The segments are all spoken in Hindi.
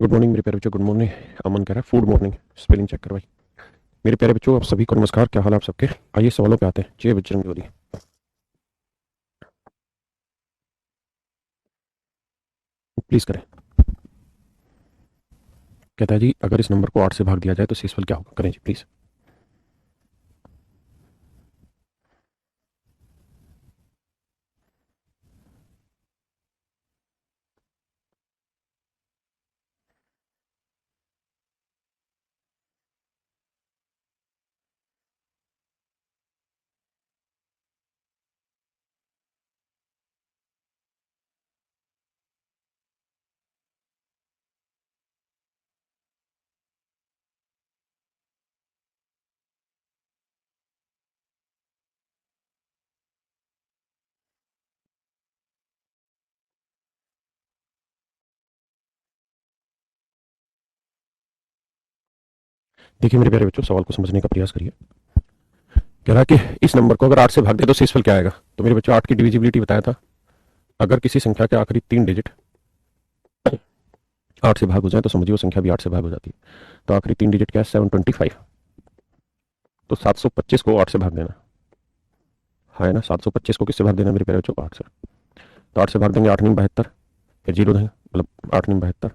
गुड मॉर्निंग मेरे प्यारे बच्चों। Good morning. अमन कह रहा है फूड मॉर्निंग। स्पेलिंग चेक कर भाई। मेरे प्यारे बच्चों, आप सभी को नमस्कार। क्या हाल है आप सबके? आइए सवालों पे आते हैं। जय बजरंग बली। प्लीज करें। कहता है जी, अगर इस नंबर को 8 से भाग दिया जाए तो शेषफल क्या होगा? करें जी प्लीज। देखिए मेरे प्यारे बच्चों, सवाल को समझने का प्रयास करिए। कह रहा है कि इस नंबर को अगर 8 से भाग दे तो शेषफल क्या आएगा? तो मेरे बच्चों, 8 की डिविजिबिलिटी बताया था। अगर किसी संख्या के आखिरी 3 डिजिट 8 से भाग हो जाए तो समझिए वो संख्या भी 8 से भाग हो जाती है। तो आखिरी 3 डिजिट क्या है? 725। तो 725 को 8 से भाग देना। हाँ है ना, 725 को किससे भाग देना मेरे प्यारे बच्चों? 8 से। तो 8 से भाग देंगे, 8 नहीं 72। फिर जीरो देंगे, मतलब 8 नहीं 72।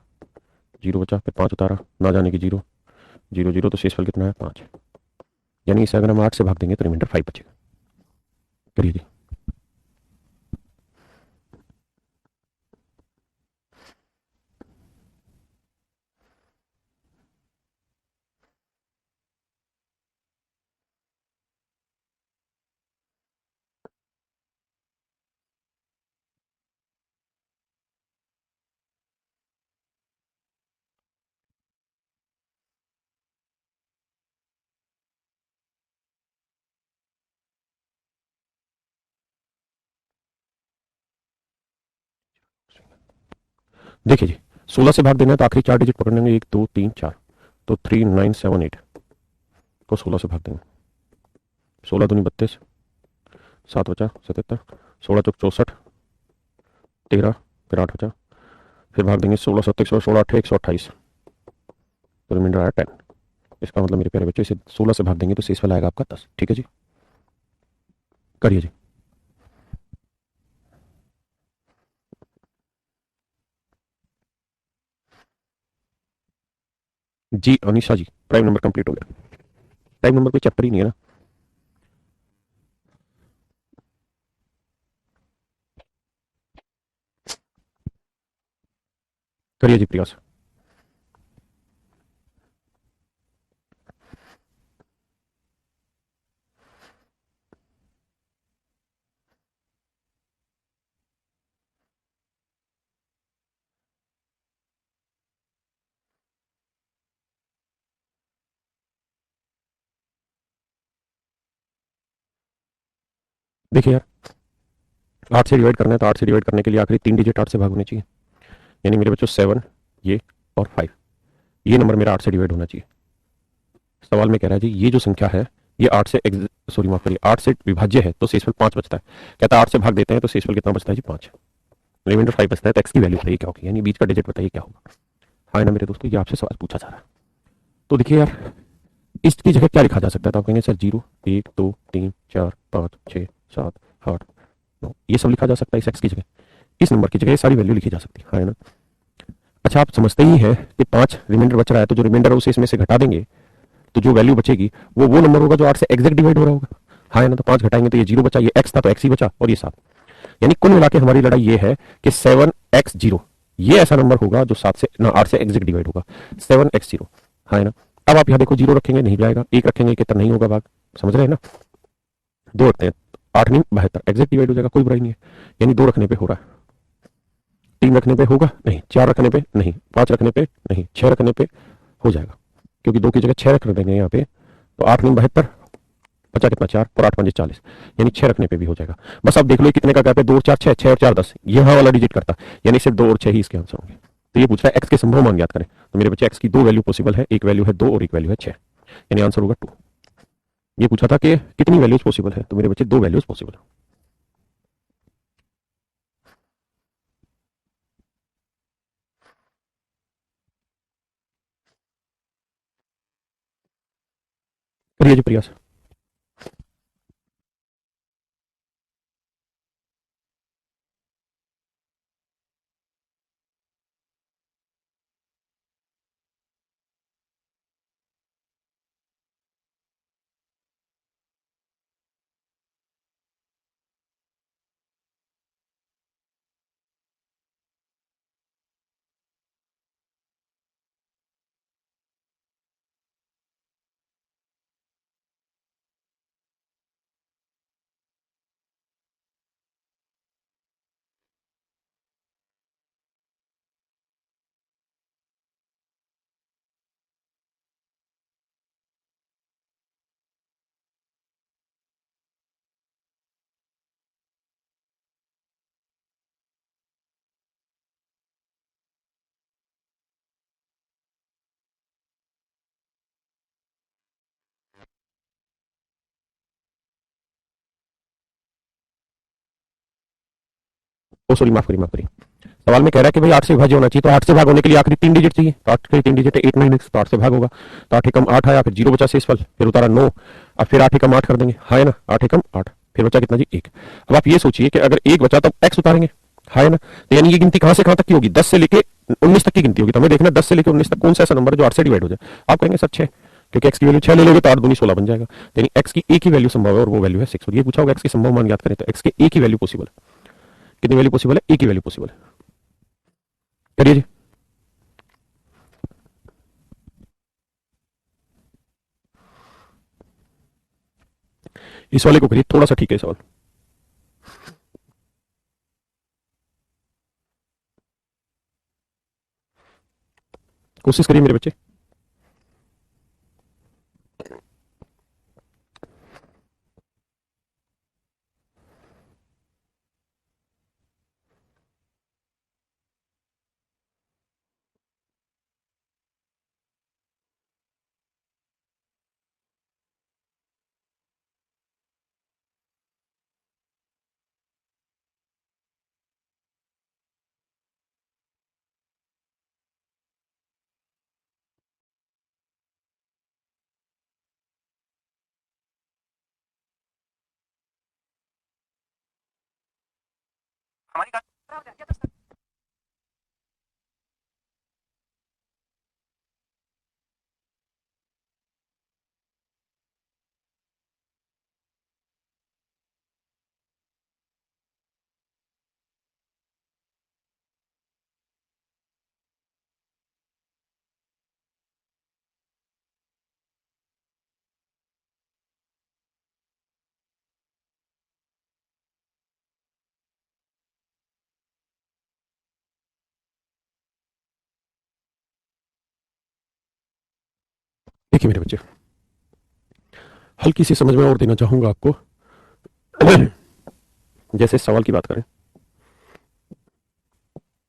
जीरो बचा, फिर 5 उतारा, ना जाने की जीरो। जीरो जीरो, तो शेषफल कितना है? 5। यानी इसे अगर हम 8 से भाग देंगे तो रिमाइंडर 5 बचेगा। करिए जी। देखिए जी, 16 से भाग देना है तो आखिरी 4 डिजिट पकड़ेंगे, 1 2 3 4। तो 3978 को 16 से भाग देंगे। 16 दूनी 32, 7 बचा 77, 16 चौक 64, 13, फिर 8 बचा। फिर भाग देंगे 16 सत्तर 16 8 128। तो रिमाइंडर आया 10। इसका मतलब मेरे प्यारे बच्चों, इसे 16 से भाग देंगे तो शेषफल आएगा आपका 10। ठीक है जी। करिए जी। जी अनिशा जी, प्राइम नंबर कंप्लीट हो गया। प्राइम नंबर कोई चैप्टर ही नहीं है ना। करिए जी प्रयास। देखिए यार, 8 से डिवाइड करना है तो 8 से डिवाइड करने के लिए आखिरी 3 डिजिट 8 से भाग होने चाहिए। यानी मेरे बच्चों 7, ये और 5, ये नंबर मेरा 8 से डिवाइड होना चाहिए। सवाल में कह रहा है जी, ये जो संख्या है ये 8 से सॉरी माफ करिए, 8 से विभाज्य है तो शेषफल 5 बचता है। कहता है 8 से भाग देते हैं तो शेषफल कितना बचता है जी? 5। रिमाइंडर 5 बचता है। तो एक्स की वैल्यू बताइए क्या होगी, यानी बीच का डिजिट बताइए क्या होगा। हाँ ना मेरे दोस्तों, ये आपसे सवाल पूछा जा रहा है। तो देखिए यार, इसकी जगह क्या लिखा जा सकता है? तो आप कहेंगे सर 0 1 2 3 4 5 6 7 8 9, ये सब लिखा जा सकता है इस एक्स की जगह। इस नंबर की जगह ये सारी वैल्यू लिखी जा सकती है। हाँ ना। अच्छा, आप समझते ही है कि 5 रिमाइंडर बच रहा है, तो जो रिमाइंडर है उसे इसमें से घटा देंगे तो जो वैल्यू बचेगी वो नंबर होगा जो 8 से एग्जैक्ट डिवाइड हो रहा होगा। हाँ है ना। तो 5 घटाएंगे तो ये 0 बचा, ये एक्स था तो एक्स ही बचा, और ये 7। यानी कुल मिला के हमारी लड़ाई ये है कि 7x0 ये ऐसा नंबर होगा जो 7 से ना 8 से एग्जैक्ट डिवाइड होगा। 7x0। हाँ है ना। अब आप यहाँ देखो, 0 रखेंगे नहीं जाएगा, 1 रखेंगे कितना नहीं होगा भाग। समझ रहे हैं ना। 2 रखते हैं, 8 नहीं 72 एग्जैक्ट डिवाइड हो जाएगा, कोई बुराई नहीं है। यानी 2 रखने पे हो रहा है, 3 रखने पे होगा नहीं, 4 रखने पे नहीं, 5 रखने पे नहीं, 6 रखने पे हो जाएगा। क्योंकि 2 की जगह 6 रख देंगे यहाँ पे। तो 8 नहीं 72, बचा कितना? 4, और 8 5 40। यानी 6 रखने पे भी हो जाएगा। बस आप देख लो कितने का गैप है, 2 और 4 6, 6 और 4 10, यहाँ वाला डिजिट करता। यानी सिर्फ 2 और 6 ही इसके आंसर होंगे। तो ये पूछ रहा है एक्स के संभव मान ज्ञात करें। तो मेरे बच्चे, एक्स की दो वैल्यू पॉसिबल है, एक वैल्यू है 2 और एक वैल्यू है 6। यानी आंसर होगा 2। ये पूछा था कि कितनी वैल्यूज पॉसिबल है, तो मेरे बच्चे 2 वैल्यूज पॉसिबल है। करिए जी प्रयास। ओ सॉरी, माफ करिए माफ करिए। सवाल में कह रहा है कि भाई 8 से विभाज्य होना चाहिए, तो 8 से भाग होने के लिए आखिरी 3 डिजिट चाहिए। तो 8 के 3 डिजिट है 8 9 तो 8 से भाग होगा। तो 8 एकम 8 आया, फिर 0 बचा शेषफल, फिर उतारा 9, अब फिर 8 एकम 8 कर देंगे, हाँ है ना, 8 एकम 8, फिर बचा कितना जी 1। अब आप ये सोचिए कि अगर 1 बचा तो x उतारेंगे, हाँ है ना। तो यानी ये गिनती कहां से कहां तक की होगी, 10 से लेके 19 तक की गिनती होगी। तो हमें देखना 10 से लेके 19 तक कौन सा ऐसा नंबर है जो 8 से डिवाइड हो जाए। आप कहेंगे सर 6, क्योंकि x की वैल्यू 6 ले लोगे तो 8 दूनी 16 बन जाएगा। यानी x की एक ही वैल्यू संभव है और वो वैल्यू है 6। और ये पूछा होगा x की संभव मान याद करें, तो x के एक ही वैल्यू पॉसिबल है। कितनी वैल्यू पॉसिबल है, एक ही वैल्यू पॉसिबल है। करिए जी। इस वाले को करिए, थोड़ा सा ठीक है सवाल। कोशिश करिए मेरे बच्चे। देखिए मेरे बच्चे, हल्की सी समझ में और देना चाहूंगा आपको। जैसे सवाल की बात करें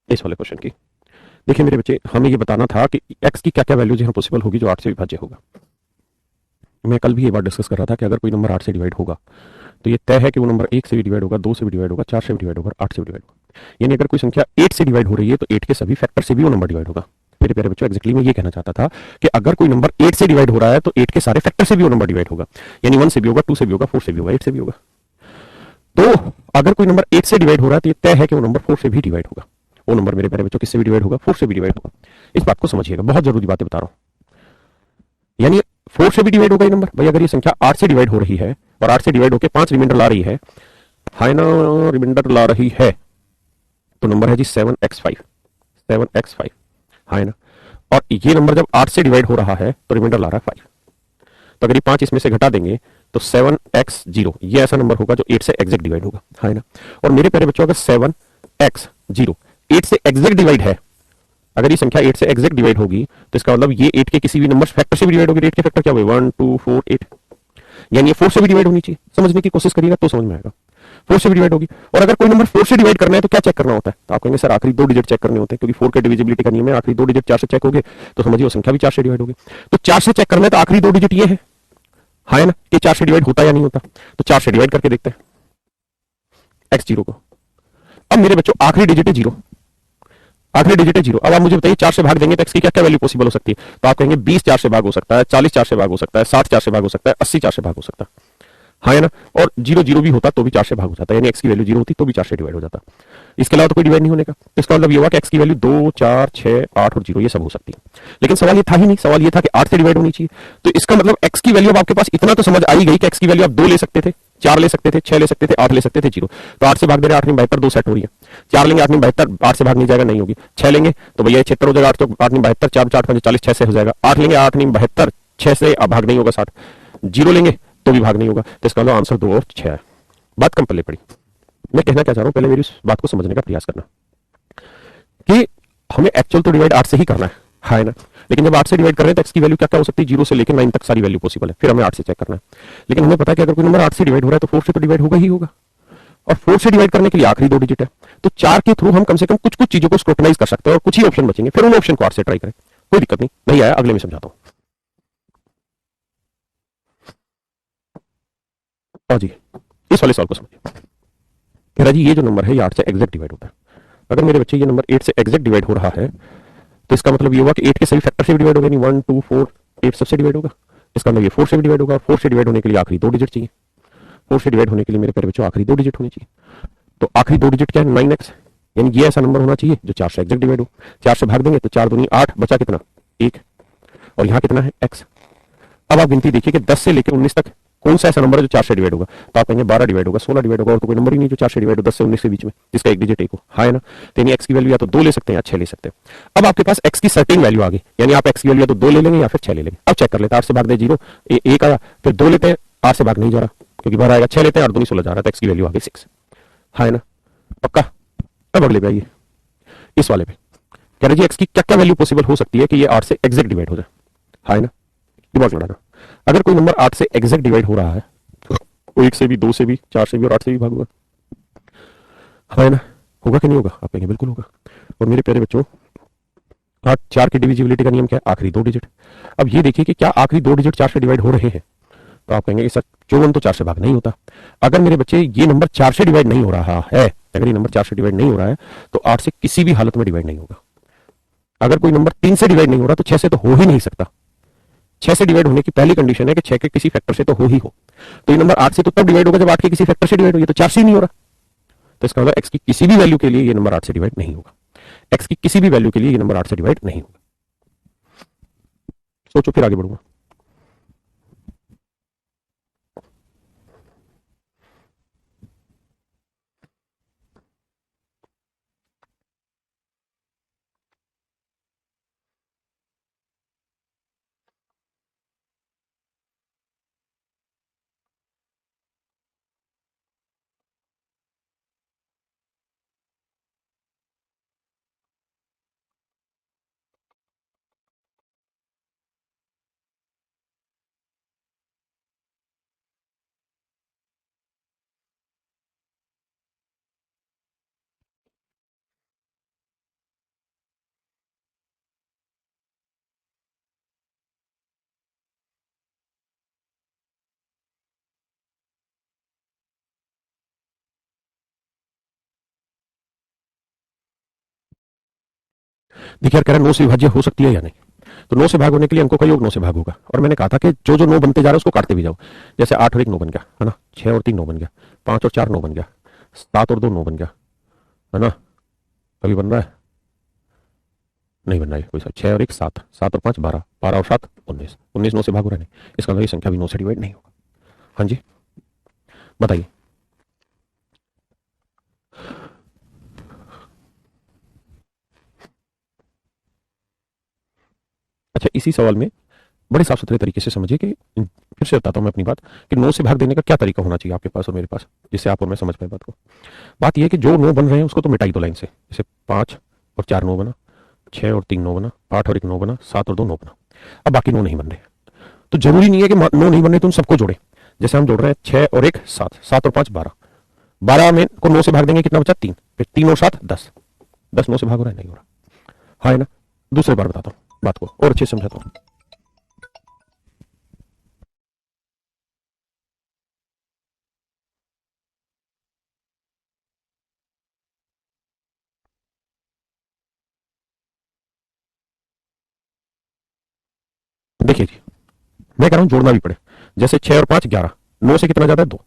इस वाले क्वेश्चन की, देखिए मेरे बच्चे, हमें ये बताना था कि x की क्या क्या वैल्यूज यहाँ पॉसिबल होगी जो 8 से विभाज्य होगा। मैं कल भी ये बात डिस्कस कर रहा था कि अगर कोई नंबर 8 से डिवाइड होगा तो ये तय है कि वो नंबर 1 से भी डिवाइड होगा, 2 से भी डिवाइड होगा, 4 से भी डिवाइड होगा, 8 से भी डिवाइड होगा। यानी अगर कोई संख्या 8 से डिवाइड हो रही है तो 8 के सभी फैक्टर से भी वो नंबर डिवाइड होगा। मेरे प्यारे बच्चों, एक्जैक्टली मैं ये कहना चाहता था कि अगर कोई नंबर 8 से डिवाइड हो रहा है तो 8 के सारे फैक्टर से भी वो नंबर डिवाइड होगा। यानी 1 से भी होगा, 2 से भी होगा, 4 से भी होगा, 8 से भी होगा। तो अगर कोई नंबर 8 से डिवाइड हो रहा है तो ये तय है कि वो नंबर 4 से भी डिवाइड होगा। वो नंबर मेरे प्यारे बच्चों किससे भी डिवाइड होगा, 4 से भी डिवाइड होगा। इस बात को समझिएगा, बहुत जरूरी बातें बता रहा हूं। यानी 4 से भी डिवाइड होगा ये नंबर। भाई अगर ये संख्या 8 से डिवाइड हो रही है और 8 से डिवाइड होकर 5 रिमाइंडर ला रही है, हाई ना, रिमाइंडर ला रही है, तो नंबर है जी 7x5, 7x5, हाई ना। और ये नंबर जब 8 से डिवाइड हो रहा है तो रिमाइंडर ला रहा है 5। तो अगर ये 5 इसमें से घटा देंगे तो 7x0 ये ऐसा नंबर होगा जो 8 से एग्जैक्ट डिवाइड होगा, है ना। और मेरे प्यारे बच्चों, अगर 7x0 8 से एग्जैक्ट डिवाइड है, अगर ये संख्या 8 से एग्जैक्ट डिवाइड होगी तो इसका मतलब ये 8 के किसी भी नंबर फैक्टर से भी डिवाइड होगी। 8 के फैक्टर क्या हुए, 1 2 4 8, यानी ये 4 से भी डिवाइड होनी चाहिए। समझने की कोशिश करिएगा तो समझ में आएगा। 4 से भी डिवाइड होगी। और अगर कोई नंबर 4 से डिवाइड करना है तो क्या चेक करना होता है, तो आप कहेंगे सर आखिरी 2 डिजिट चेक करने होते हैं, क्योंकि 4 के डिविजिबिलिटी का नियम है, आखिरी 2 डिजिट 4 से चेक होगे तो समझिए वो संख्या भी 4 से डिवाइड होगी। तो 4 से चेक करना है तो आखिरी 2 डिजिट ये है, हाँ है ना, कि 4 से डिवाइड होता या नहीं होता। तो 4 से डिवाइड करके देखते हैं x0 को। अब मेरे बच्चों आखिरी डिजिट है 0, आखिरी डिजिट है 0। अब आप मुझे बताइए 4 से भाग देंगे तो x की क्या क्या वैल्यू पॉसिबल हो सकती है? तो आप कहेंगे 20 4 से भाग हो सकता है, 40 4 से भाग हो सकता है, 60 4 से भाग हो सकता है, 80 4 से भाग हो सकता है। हाँ है ना? और 0 0 भी होता तो भी 4 से भाग हो जाता, यानी x की वैल्यू 0 होती तो भी 4 से डिवाइड हो जाता। इसके अलावा तो कोई डिवाइड नहीं होने का। तो इसका मतलब ये हुआ कि x की वैल्यू 2 4 6 8 और 0 ये सब हो सकती है। लेकिन सवाल ये था ही नहीं, सवाल ये था कि 8 से डिवाइड होनी चाहिए। तो इसका मतलब x की वैल्यू अब आपके पास इतना तो समझ आई गई कि x की वैल्यू आप 2 ले सकते थे, 4 ले सकते थे, 6 ले सकते थे, 8 ले सकते थे, 0। तो 8 से भाग दे रहे 8 में 72 2 सेट हो रही है। 4 लेंगे 8 में 72, 8 से भाग नहीं जाएगा, नहीं होगी। 6 लेंगे तो भैया 76 हो जाएगा, 8 तो 8 में 72, 4 4 5 40, 6 से हो जाएगा। 8 लेंगे 8 में 72, 6 से भाग नहीं होगा 60। 0 लेंगे तो भी भाग नहीं होगा। तो इसका मतलब आंसर 2 और 6 है। बात कम पल्ले पड़ी। मैं कहना क्या चाह रहा हूं, पहले मेरी इस बात को समझने का प्रयास करना कि हमें एक्चुअल तो डिवाइड 8 से ही करना है, हाँ है ना? लेकिन जब 8 से डिवाइड कर रहे हैं तो एक्स की वैल्यू क्या क्या हो सकती है? 0 से लेकर 9 तक सारी वैल्यू पॉसिबल है, फिर हमें 8 से चेक करना है। लेकिन हमें पता है कि अगर कोई नंबर 8 से डिवाइड हो रहा है तो 4 से तो डिवाइड होगा ही होगा, और 4 से डिवाइड करने के लिए आखिरी 2 डिजिट है। तो 4 के थ्रू हम कम से कम कुछ कुछ चीजों को स्क्रूटनाइज कर सकते हैं और कुछ ही ऑप्शन बचेंगे, फिर उन ऑप्शन को 8 से ट्राई करें। कोई दिक्कत नहीं, नहीं आया अगले में समझाता हूं। और जी इस वाले सवाल को समझिए। कह रहा जी ये जो नंबर है ये 8 से एग्जैक्ट डिवाइड होता है। अगर मेरे बच्चे ये नंबर 8 से एग्जैक्ट डिवाइड हो रहा है तो इसका मतलब ये होगा कि 8 के सभी फैक्टर से भी डिवाइड होगा, नहीं 1 2 4 8 सबसे डिवाइड होगा। इसका मतलब ये 4 से भी डिवाइड होगा, और 4 से डिवाइड होने के लिए आखिरी 2 डिजिट चाहिए। 4 से डिवाइड होने के लिए मेरे प्यारे बच्चों आखिरी 2 डिजिट होनी चाहिए। तो आखिरी 2 डिजिट क्या है? 9x। यानी ये ऐसा नंबर होना चाहिए जो 4 से एग्जैक्ट डिवाइड हो। 4 से भाग देंगे तो 4 दूनी 8, बचा कितना? 1। और यहाँ कितना है? x। अब आप गिनती देखिए कि 10 से लेकर 19 तक कौन सा ऐसा नंबर है जो 4 से डिवाइड होगा? तो आप कहेंगे 12 डिवाइड होगा, 16 डिवाइड होगा, और तो कोई नंबर ही नहीं जो 4 से डिवाइड हो 10 से 19 के बीच में जिसका एक डिजिट 1 हो, हाँ है ना? तो यानी x की वैल्यू या तो 2 ले सकते हैं या 6 ले सकते हैं। अब आपके पास x की सर्टेन वैल्यू आ गई, यानी आप x की वैल्यू या तो 2 ले लेंगे या फिर 6 ले लेंगे। अब चेक कर लेते हैं, 8 से भाग दे 0, 1 आया, फिर 2 लेते हैं, 8 से भाग नहीं जा रहा क्योंकि बाहर आएगा, 6 लेते हैं, 8 दूनी 16 जा रहा है, तो x की वैल्यू आ गई 6, हाँ है ना? पक्का? अब अगले पे आइए, इस वाले पे कह रहे जी x की क्या क्या वैल्यू पॉसिबल हो सकती है कि ये 8 से एग्जैक्ट डिवाइड हो जाए, हाँ है ना? दिमाग लड़ाना। अगर कोई नंबर 8 से एग्जैक्ट डिवाइड हो रहा है तो 1 से भी, 2 से भी, 4 से भी और 8 से भी भाग होगा, हाँ है ना? होगा कि नहीं होगा? आप कहेंगे बिल्कुल होगा। और मेरे प्यारे बच्चों 8 4 की डिविजिबिलिटी का नियम क्या है? आखिरी 2 डिजिट। अब ये देखिए कि क्या आखिरी 2 डिजिट 4 से डिवाइड हो रहे हैं? तो आप कहेंगे सर 54 तो 4 से भाग नहीं होता। अगर मेरे बच्चे ये नंबर 4 से डिवाइड नहीं हो रहा है, अगर ये नंबर 4 से डिवाइड नहीं हो रहा है तो 8 से किसी भी हालत में डिवाइड नहीं होगा। अगर कोई नंबर 3 से डिवाइड नहीं हो रहा तो 6 से तो हो ही नहीं सकता। 6 से डिवाइड होने की पहली कंडीशन है कि 6 के किसी फैक्टर से तो हो ही हो। तो ये नंबर 8 से तो तब डिवाइड होगा जब 8 के किसी फैक्टर से डिवाइड हो, ये तो 4 से ही नहीं हो रहा। तो इसका मतलब x की किसी भी वैल्यू के लिए ये नंबर 8 से डिवाइड नहीं होगा। x की किसी भी वैल्यू के लिए ये नंबर 8 से डिवाइड नहीं होगा। सोचो फिर आगे बढ़ूंगा। देखिए यार कह रहा है 9 से विभाज्य हो सकती है या नहीं? तो 9 से भाग होने के लिए अंकों का योग 9 से भाग होगा, और मैंने कहा था कि जो जो 9 बनते जा रहा है उसको काटते भी जाओ। जैसे 8 और 1 9 बन गया है ना, 6 और 3 9 बन गया, 5 और 4 9 बन गया, 7 और 2 9 बन गया, है ना? कभी बन रहा है? नहीं बन रहा है कोई सा। 6 और 1 7, 7 और 5 12, 12 और 7 19, 19 9 से भाग हो रहा है नहीं, इसका मतलब ये संख्या भी 9 से डिवाइड नहीं होगा। हाँ जी बताइए। अच्छा इसी सवाल में बड़े साफ सुथरे तरीके से समझिए कि फिर से बताता हूं मैं अपनी बात कि 9 से भाग देने का क्या तरीका होना चाहिए आपके पास और मेरे पास, जिससे आप और मैं समझ पाए बात को। बात यह है कि जो 9 बन रहे हैं उसको तो मिटाई दो लाइन से। जैसे 5 और 4 9 बना, 6 और 3 9 बना, 8 और 1 9 बना, 7 और 2 9 बना। अब बाकी 9 नहीं बन रहे। तो जरूरी नहीं है कि 9 नहीं बन रहे तो उन सबको जोड़े। जैसे हम जोड़ रहे हैं 6 और 1 7, 7 और 5 12, 12 में को 9 से भाग देंगे कितना बचा? 3, फिर 3 और 7 10, 10 9 से भाग हो रहा है? नहीं हो रहा, हाँ है ना? दूसरी बार बताता हूँ बात को और अच्छे से समझाता हूँ। देखिए जी, मैं कह रहा हूं जोड़ना भी पड़े, जैसे 6 और 5 11, 9 से कितना ज्यादा है 2,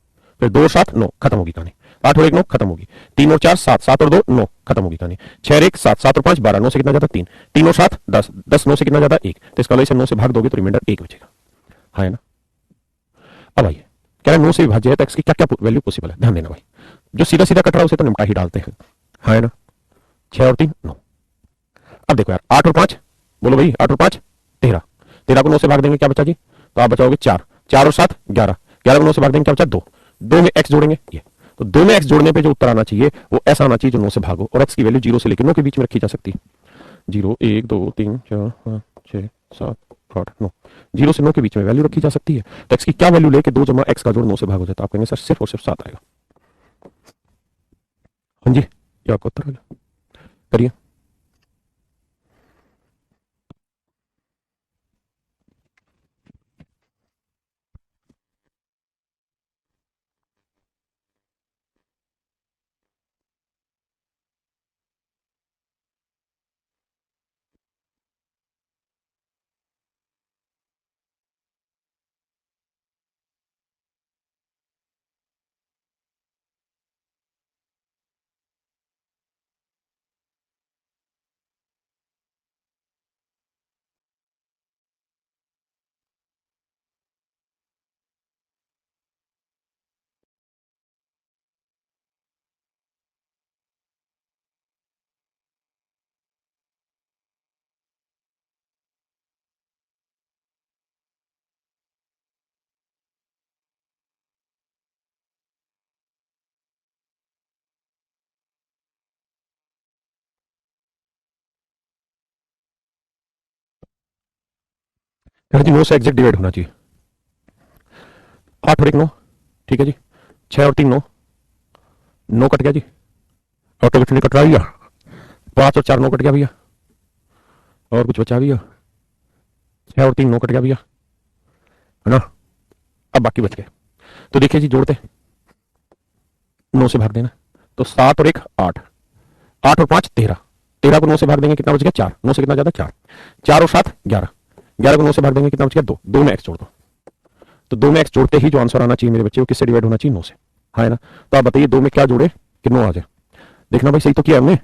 फिर 2 और 7 9, खत्म होगी कहानी। 8 और 1 9, खत्म होगी। 3 और 4 7, 7 और 2 9, खत्म होगी कहानी। 6 और 1 7, 7 और 5 12, 9 से कितना ज्यादा 3, 3 और 7 10, 10 9 से कितना ज्यादा 1, तो इसका इसे 9 से भाग दोगे तो रिमाइंडर 1 बचेगा। हाँ है ना। अब आइए, कह रहा है 9 से विभाज्य है तो एक्स की क्या क्या वैल्यू पॉसिबल है, ध्यान देना भाई। जो सीधा सीधा कट रहा है उसे तो निपटा ही डालते हैं। हाँ है ना। 6 और 3 9। अब देखो यार 8 और 5, बोलो भाई 8 और 5 13, 13 को 9 से भाग देंगे क्या बचा जी, तो आप बचाओगे 4, 4 और 7 11, 11 को 9 से भाग देंगे क्या बचा 2, 2 में एक्स जोड़ेंगे ये, तो 2 में एक्स जोड़ने पे जो उत्तर आना चाहिए वो ऐसा आना चाहिए जो 9 से भागो, और एक्स की वैल्यू 0 से लेकर 9 के बीच में रखी जा सकती है। 0 1 2 3 4 5 6 7 8 9, 0 से 9 के बीच में वैल्यू रखी जा सकती है। तो एक्स की क्या वैल्यू लेके 2 जमा एक्स का जोड़ 9 से भाग हो जाता है, आप कहेंगे सर सिर्फ और सिर्फ 7 आएगा। हाँ जी, ये आपका उत्तर आ गया। करिए। यार जी 9 से एग्जैक्ट डिवाइड होना चाहिए। 8 और 1 9, ठीक है जी। 6 और 3 9, 9 कट गया जी, ऑटोमेटिकली कट रहा भैया। 5 और 4 9 कट गया भैया, और कुछ बचा भैया, 6 और 3 9 कट गया भैया, है ना। अब बाकी बच गए, तो देखिए जी जोड़ते 9 से भाग देना, तो 7 और 1 8, 8 और 5 13, 13 को 9 से भाग देंगे कितना बच गया 4, 9 से कितना ज्यादा 4, 4 और 7 11, 11 को 9 से भाग देंगे कितना बच गया 2, 2 में एक्स जोड़ दो, तो 2 में एक्स जोड़ते ही जो आंसर आना चाहिए मेरे बच्चे वो किससे डिवाइड होना चाहिए 9 से। हाँ है ना। तो आप बताइए 2 में क्या जोड़े कि 9 आ जाए, देखना भाई सही तो किया हमने,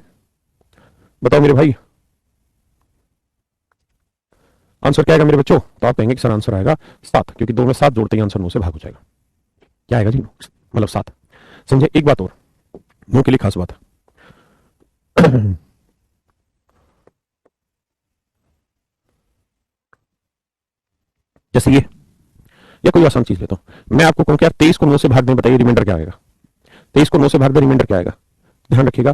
बताओ मेरे भाई आंसर क्या आएगा मेरे बच्चों, तो आप कहेंगे कि सर आंसर आएगा 7, क्योंकि 2 में 7 जोड़ते ही आंसर 9 से भाग हो जाएगा। क्या आएगा जी, मतलब 7। समझे। एक बात और 9 के लिए खास बात है। जैसे ये, या कोई आसान चीज लेता हूं मैं, आपको कहूं कि यार 23 को 9 से भाग दें, बताइए रिमाइंडर क्या आएगा। 23 को 9 से भाग दें, रिमाइंडर क्या आएगा, ध्यान रखिएगा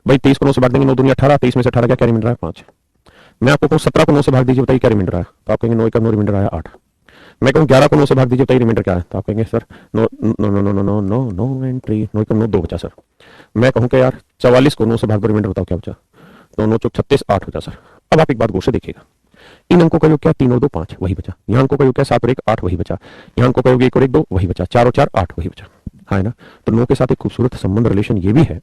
भाई। 23 को 9 से भाग देंगे 9 दूनी 18, 23 में से 18 क्या रिमाइंडर आया 5। मैं आपको कहूं 17 को 9 से भाग दीजिए, बताइए क्या रिमाइंडर आया, तो आप कहेंगे 9 का 9 रिमाइंडर आया 8। मैं कहूं 11 को 9 से भाग दीजिए, बताइए रिमाइंडर क्या है, तो आप कहेंगे sir no no no no no no no no entry, 9 का 9 2 बचा सर। मैं कहूं कि यार 44 को 9 से भाग दो, रिमाइंडर बताओ क्या बचा, तो 9 चौक 36 8 बचा सर। अब आप एक बात गौर से देखिएगा, इन अंकों का योग क्या, 3 और 2 5, वही बचा। यहाँ अंकों का योग क्या, 7 और 1 8, वही बचा। यहाँ अंकों का योग 1 और 1 2, वही बचा। 4 और 4 8, वही बचा। हाँ है ना। तो 9 के साथ एक खूबसूरत संबंध रिलेशन ये भी है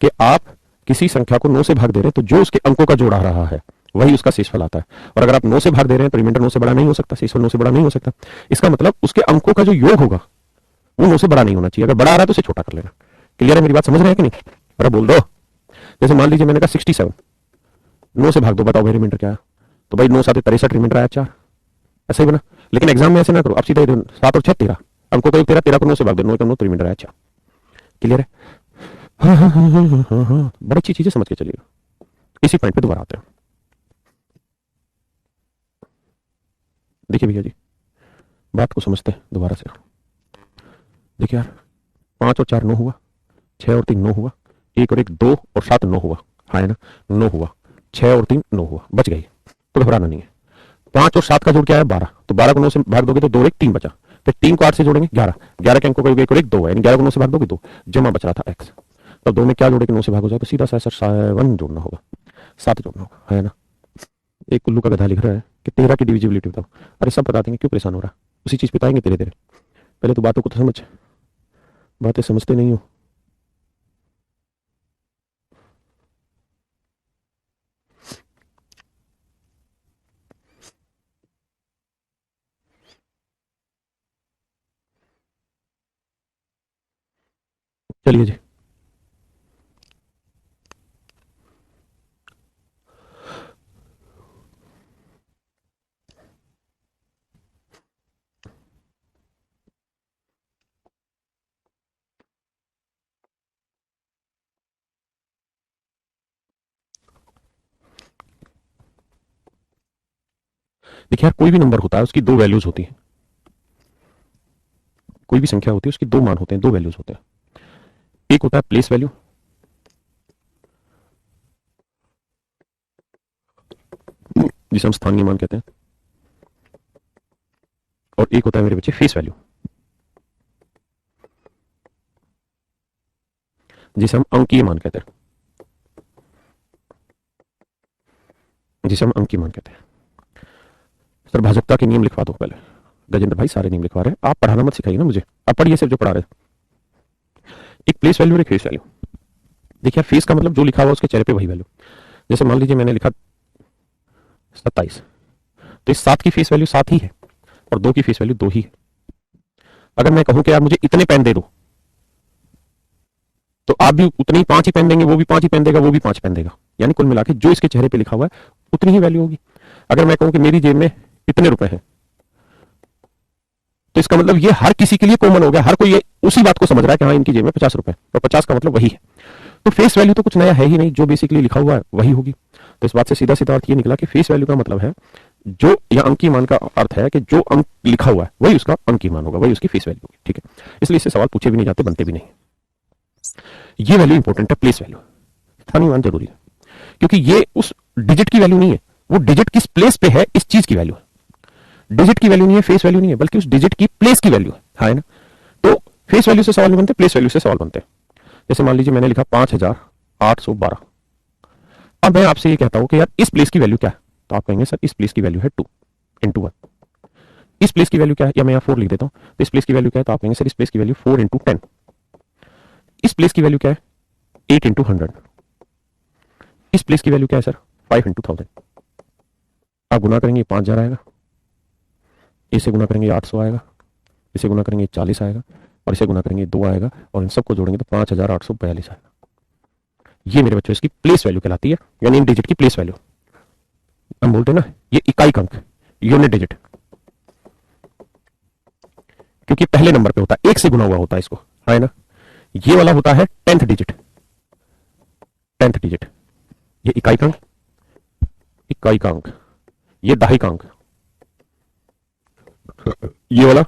कि आप किसी संख्या को 9 से भाग दे रहे हैं तो जो उसके अंकों का जोड़ आ रहा है वही उसका शेषफल आता है, और अगर आप 9 से भाग दे रहे हैं तो रिमाइंडर 9 से बड़ा नहीं हो सकता, शेषफल 9 से बड़ा नहीं हो सकता। इसका मतलब उसके अंकों का जो योग होगा वो 9 से बड़ा नहीं होना चाहिए, अगर बड़ा आ रहा है तो उसे छोटा कर लेना। क्लियर है, मेरी बात समझ रहे हैं कि नहीं, अरे बोल दो। जैसे मान लीजिए मैंने कहा 67, 9 से भाग दो, बताओ भाई रिमाइंडर क्या है, तो भाई 9 7 63, रिमाइंडर आया 4, ऐसे ही बना। लेकिन एग्जाम में ऐसे ना करो, अब सीधे 7 और 6 13, अंकों का योग 13, 13 को 9 से भाग दो, 9 का 9 तो रिमाइंडर आया 4। क्लियर है। हाँ हाँ हाँ हाँ हाँ हाँ हाँ, बड़ी अच्छी चीजें समझ के चलिएगा। इसी पॉइंट पे दोबारा आते हैं। देखिए भैया जी, बात को समझते हैं दोबारा से। देखिए यार 5 और 4 9 हुआ, 6 और 3 9 हुआ, 1 और 1 2 और 7 9 हुआ। हाँ है ना, 9 हुआ, 6 और 3 9 हुआ, बच गई, तो घबराना नहीं है। 5 और 7 का जोड़ क्या है 12, तो 12 को 9 से भाग दोगे तो 2 और 1 3 बचा, फिर 3 को 8 से जोड़ेंगे 11, 11 के अंकों का योग 1 और 1 2 है, यानी 11 को 9 से भाग दोगे 2, जमा बच रहा था x। तब 2 में क्या जोड़े कि 9 से भाग हो जाए, तो सीधा सा सर 7 जोड़ना होगा, 7 जोड़ना होगा, है ना। एक कुल्लू का गधा लिख रहा है कि 13 की डिविजिबिलिटी बताओ। अरे सब बता देंगे, क्यों परेशान हो रहा, उसी चीज पे बताएंगे धीरे धीरे, पहले तो बातों को तो समझ, बातें समझते नहीं हो। चलिए जी, देखिए यार, कोई भी नंबर होता है उसकी दो वैल्यूज होती हैं। कोई भी संख्या होती है उसकी दो मान होते हैं, दो वैल्यूज होते हैं। एक होता है प्लेस वैल्यू, जिसे हम स्थानीय मान कहते हैं, और एक होता है मेरे बच्चे फेस वैल्यू, जिसे हम अंकीय मान कहते हैं, जिसे हम अंकीय मान कहते हैं। सर भाजकता के नियम लिखवा दो पहले। गजेंद्र भाई सारे नियम लिखवा रहे हैं, आप पढ़ाना मत सिखाइए ना मुझे, आप पढ़िए सिर्फ जो पढ़ा रहे। एक प्लेस वैल्यू और एक फेस वैल्यू। देखिए फेस का मतलब जो लिखा हुआ उसके चेहरे पे वही वैल्यू। जैसे मान लीजिए मैंने लिखा 27, तो इस 7 की फेस वैल्यू 7 ही है और 2 की फेस वैल्यू 2 ही है। अगर मैं कहूं कि यार मुझे इतने पेन दे दो, तो आप भी उतने ही 5 ही पेन देंगे, वो भी 5 ही पेन देगा, वो भी 5 पेन देगा, यानी कुल मिला के जो इसके चेहरे पे लिखा हुआ है उतनी ही वैल्यू होगी। अगर मैं कहूं कि मेरी जेब में इतने रुपए हैं, तो इसका मतलब ये हर किसी के लिए कॉमन हो गया, हर कोई ये उसी बात को समझ रहा है कि हाँ इनकी जेब में 50 रुपए, और 50 का मतलब वही है। तो फेस वैल्यू तो कुछ नया है ही नहीं, जो बेसिकली लिखा हुआ है वही होगी। तो इस बात से सीधा सीधा अर्थ ये निकला कि फेस वैल्यू का मतलब है जो, या अंकीय मान का अर्थ है कि जो अंक लिखा हुआ है वही उसका अंकीय मान होगा, वही उसकी फेस वैल्यू होगी। ठीक है, इसलिए इससे सवाल पूछे भी नहीं जाते, बनते भी नहीं। ये वैल्यू इंपॉर्टेंट है, प्लेस वैल्यू। स्थानीय मान जरूरी है, क्योंकि ये उस डिजिट की वैल्यू नहीं है, वो डिजिट किस प्लेस पे है इस चीज की वैल्यू है। डिजिट की वैल्यू नहीं है, फेस वैल्यू नहीं है, बल्कि उस डिजिट की प्लेस की वैल्यू है ना। तो फेस वैल्यू से सवाल नहीं बनते, प्लेस वैल्यू से सवाल बनते हैं। जैसे मान लीजिए मैंने लिखा 5812। अब मैं आपसे ये कहता हूं कि यार इस प्लेस की वैल्यू क्या है, तो आप कहेंगे सर इस प्लेस की वैल्यू है 2 इंटू 1। इस प्लेस की वैल्यू क्या है, या मैं यहाँ 4 लिख देता हूँ, तो इस प्लेस की वैल्यू क्या है, तो आप कहेंगे सर इस प्लेस की वैल्यू 4 इंटू 10। इस प्लेस की वैल्यू क्या है, 8 इंटू 100। इस प्लेस की वैल्यू क्या है सर, 5 इंटू 1000। आप गुना करेंगे 5000 आएगा, इसे गुना करेंगे 800 आएगा, इसे गुना करेंगे 40 आएगा, और इसे गुना करेंगे 2 आएगा, और इन सबको जोड़ेंगे तो 5842 आएगा। ये मेरे बच्चों इसकी प्लेस वैल्यू कहलाती है, यानी इन डिजिट की प्लेस वैल्यू। हम बोलते हैं ना ये इकाई अंक, यूनिट डिजिट, क्योंकि पहले नंबर पे होता है, एक से गुना हुआ होता है इसको, है ना। ये वाला होता है 10th डिजिट, 10th डिजिट, ये इकाई अंक, इकाई अंक, ये दहाई अंक, ये वाला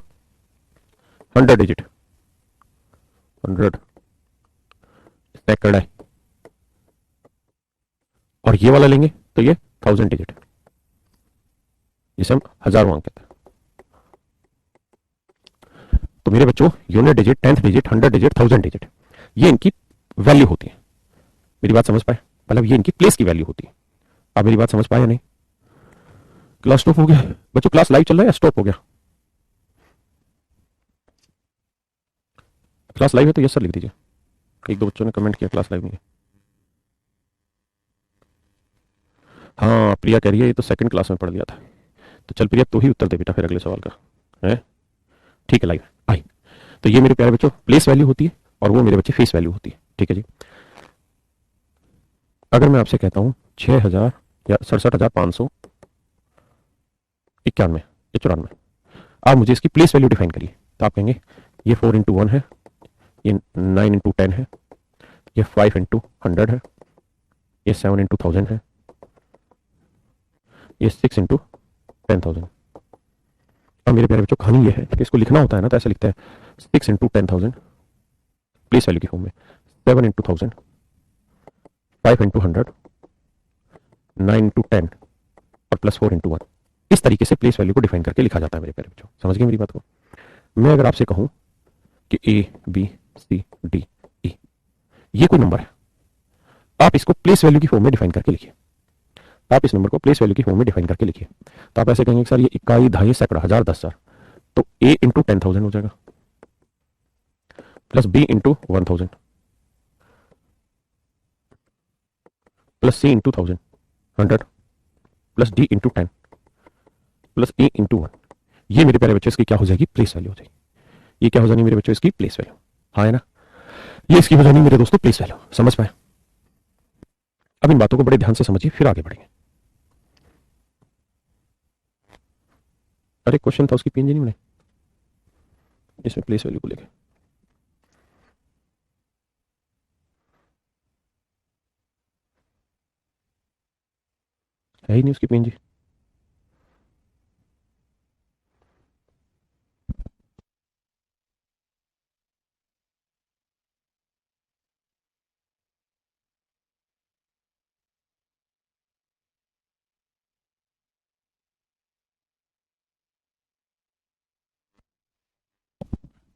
100 डिजिट, 100 सेकंड है, और ये वाला लेंगे तो ये 1000 डिजिट, जिसे हम हजारों अंक कहते हैं। तो मेरे बच्चों unit digit, 10th digit, 100 digit, 1000 digit, ये इनकी वैल्यू होती है। मेरी बात समझ पाए, मतलब ये इनकी प्लेस की वैल्यू होती है। आप मेरी बात समझ पाए या नहीं? क्लास स्टॉप हो गया बच्चों? क्लास लाइव चल रहा है या स्टॉप हो गया? क्लास लाइव है तो यस सर लिख दीजिए। एक दो बच्चों ने कमेंट किया क्लास लाइव नहीं है। हाँ प्रिया कह रही है ये तो सेकंड क्लास में पढ़ लिया था। तो चल प्रिया तू ही उत्तर दे बेटा फिर अगले सवाल का, है ठीक है लाइव आई। तो ये मेरे प्यारे बच्चों प्लेस वैल्यू होती है, और वो मेरे बच्चे फेस वैल्यू होती है। ठीक है जी। अगर मैं आपसे कहता हूं 6000 या 67,591 या 94, आप मुझे इसकी प्लेस वैल्यू डिफाइन करिए, तो आप कहेंगे ये 4 इंटू 1 है, ये 9 इंटू 10 है, ये 5 इंटू 100 है, ये 7 इंटू 1000 है, ये 6 इंटू 10,000। अब मेरे प्यारे बच्चों कहानी ये है कि इसको लिखना होता है ना तो ऐसे लिखते हैं 6 इंटू 10,000 प्लेस वैल्यू की फॉर्म में, 7 इंटू 1000, 5 इंटू 100, 9 इंटू 10 और प्लस 4 इंटू 1। इस तरीके से प्लेस वैल्यू को डिफाइन करके लिखा जाता है मेरे प्यारे बच्चों। समझ गए मेरी बात को? मैं अगर आपसे कहूं कि A B C D E ये कोई नंबर है, आप इसको प्लेस वैल्यू की फॉर्म में डिफाइन करके लिखिए। आप इस नंबर को प्लेस वैल्यू की फॉर्म में डिफाइन करके लिखिए। तो आप ऐसे कहेंगे सर ये इकाई, दहाई, सैकड़ा, हजार, 10,000, तो A इंटू 10,000 हो जाएगा, plus B into 1,000, plus C into 1,000, 100, plus D into 10, plus E into 1। ये मेरे प्यारे बच्चों इसकी क्या हो जाएगी? प्लेस वैल्यू हो जाएगी। ये क्या हो जाएगी मेरे बच्चों? इसकी प्लेस वैल्यू, हाँ है ना। ये इसकी वजह नहीं मेरे दोस्तों, प्लेस वैल्यू। समझ पाए? अब इन बातों को बड़े ध्यान से समझिए, फिर आगे बढ़ेंगे। अरे क्वेश्चन था उसकी पीएनजी नहीं बने इसमें प्लेस वैल्यू को लेकर। है ही नहीं उसकी पीएनजी।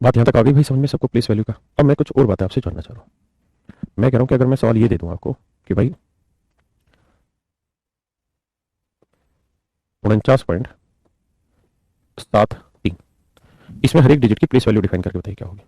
बात यहां तक आ गई भाई समझ में सबको, प्लेस वैल्यू का। अब मैं कुछ और बातें आपसे जानना चाह रहा हूं। मैं कह रहा हूं कि अगर मैं सवाल ये दे दूं आपको कि भाई 49.73, इसमें हर एक डिजिट की प्लेस वैल्यू डिफाइन करके बताइए क्या होगी।